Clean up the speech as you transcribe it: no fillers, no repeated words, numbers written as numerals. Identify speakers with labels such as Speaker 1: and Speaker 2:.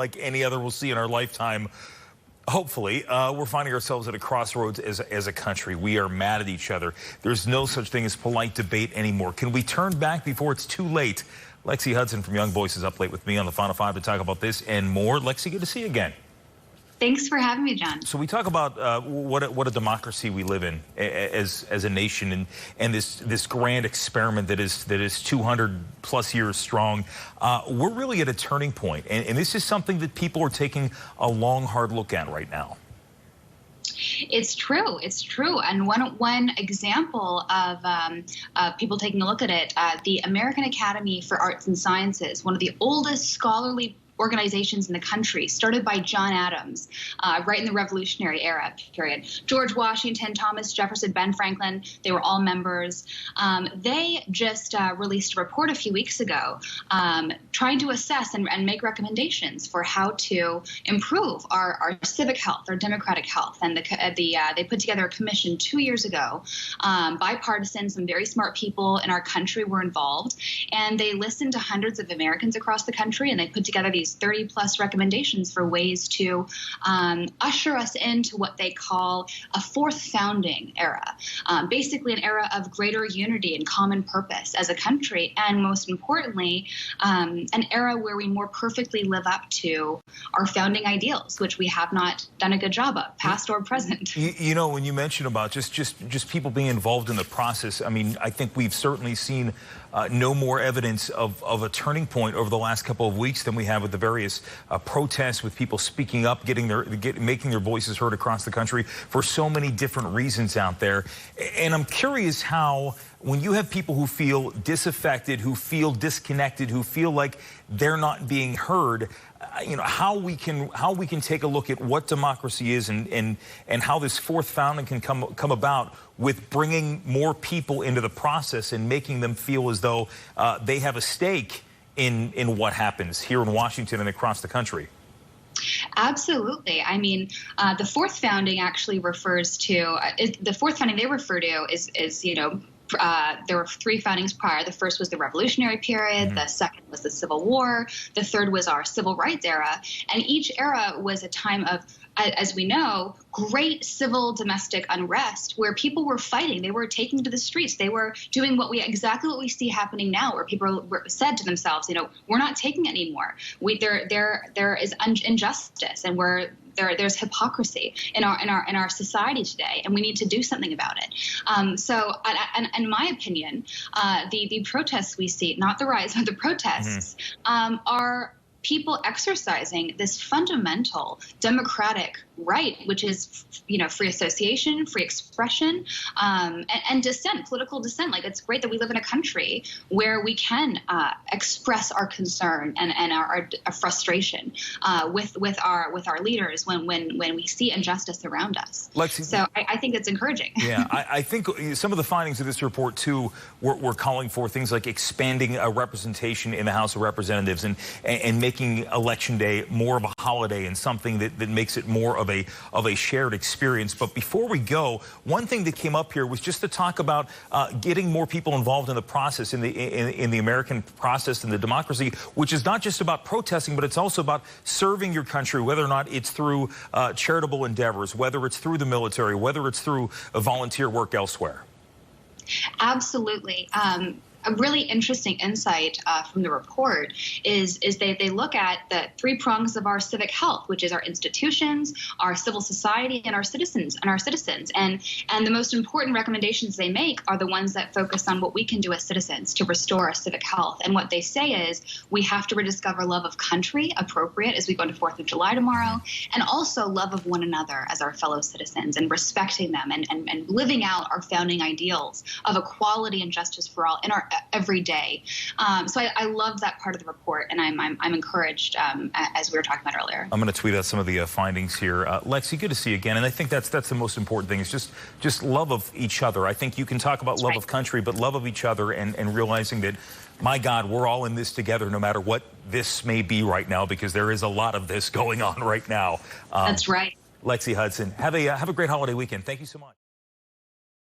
Speaker 1: like any other we'll see in our lifetime. Hopefully, we're finding ourselves at a crossroads as a country. We are mad at each other. There's no such thing as polite debate anymore. Can we turn back before it's too late? Lexi Hudson from Young Voices up late with me on the Final Five to talk about this and more. Lexi, good to see you again.
Speaker 2: Thanks for having me, John.
Speaker 1: So we talk about what a democracy we live in as a nation, and this grand experiment that is 200+ years strong. We're really at a turning point, and this is something that people are taking a long, hard look at right now.
Speaker 2: It's true. It's true. And one example of people taking a look at it, the American Academy for Arts and Sciences, one of the oldest scholarly organizations in the country, started by John Adams, right in the Revolutionary era period. George Washington, Thomas Jefferson, Ben Franklin, they were all members. They just released a report a few weeks ago trying to assess and make recommendations for how to improve our civic health, our democratic health. And they put together a commission 2 years ago, bipartisan. Some very smart people in our country were involved, and they listened to hundreds of Americans across the country, and they put together these 30+ recommendations for ways to usher us into what they call a fourth founding era, basically an era of greater unity and common purpose as a country, and most importantly, an era where we more perfectly live up to our founding ideals, which we have not done a good job of, past or present.
Speaker 1: You know, when you mention about just people being involved in the process, I mean, I think we've certainly seen no more evidence of a turning point over the last couple of weeks than we have with the various protests, with people speaking up, making their voices heard across the country for so many different reasons out there. And I'm curious how, when you have people who feel disaffected, who feel disconnected, who feel like they're not being heard, you know, how we can take a look at what democracy is and how this fourth founding can come about with bringing more people into the process and making them feel as though they have a stake in what happens here in Washington and across the country.
Speaker 2: Absolutely. I mean, the fourth founding actually refers to the fourth founding they refer to is you know, there were 3 foundings prior. The first was the Revolutionary period. The second was the Civil War. The third was our Civil Rights era. And each era was a time of, as we know, great civil domestic unrest where people were fighting. They were taking to the streets. They were doing exactly what we see happening now, where people said to themselves, you know, we're not taking it anymore. There is injustice, and there's hypocrisy in our society today, and we need to do something about it. So, in my opinion, the protests we see, not the riots, but the protests, are people exercising this fundamental democratic right, which is, you know, free association, free expression, and dissent, political dissent. Like, it's great that we live in a country where we can express our concern and our frustration with our leaders when we see injustice around us.
Speaker 1: Lexi,
Speaker 2: so I think it's encouraging.
Speaker 1: Yeah, I think some of the findings of this report too were calling for things like expanding a representation in the House of Representatives and making Election Day more of a holiday and something that makes it more of a shared experience. But before we go, one thing that came up here was just to talk about getting more people involved in the process, in the American process and the democracy, which is not just about protesting, but it's also about serving your country, whether or not it's through charitable endeavors, whether it's through the military, whether it's through volunteer work elsewhere.
Speaker 2: Absolutely. A really interesting insight from the report is they look at the 3 prongs of our civic health, which is our institutions, our civil society, and our citizens. And the most important recommendations they make are the ones that focus on what we can do as citizens to restore our civic health. And what they say is we have to rediscover love of country, appropriate as we go into 4th of July tomorrow, and also love of one another as our fellow citizens, and respecting them and living out our founding ideals of equality and justice for all in our every day. So I love that part of the report, and I'm encouraged, as we were talking about earlier.
Speaker 1: I'm going to tweet out some of the findings here. Lexi, good to see you again, and I think that's the most important thing, is just love of each other. I think you can talk about love of country, but love of each other, and realizing that, my God, we're all in this together, no matter what this may be right now, because there is a lot of this going on right now.
Speaker 2: That's right.
Speaker 1: Lexi Hudson, have a great holiday weekend. Thank you so much.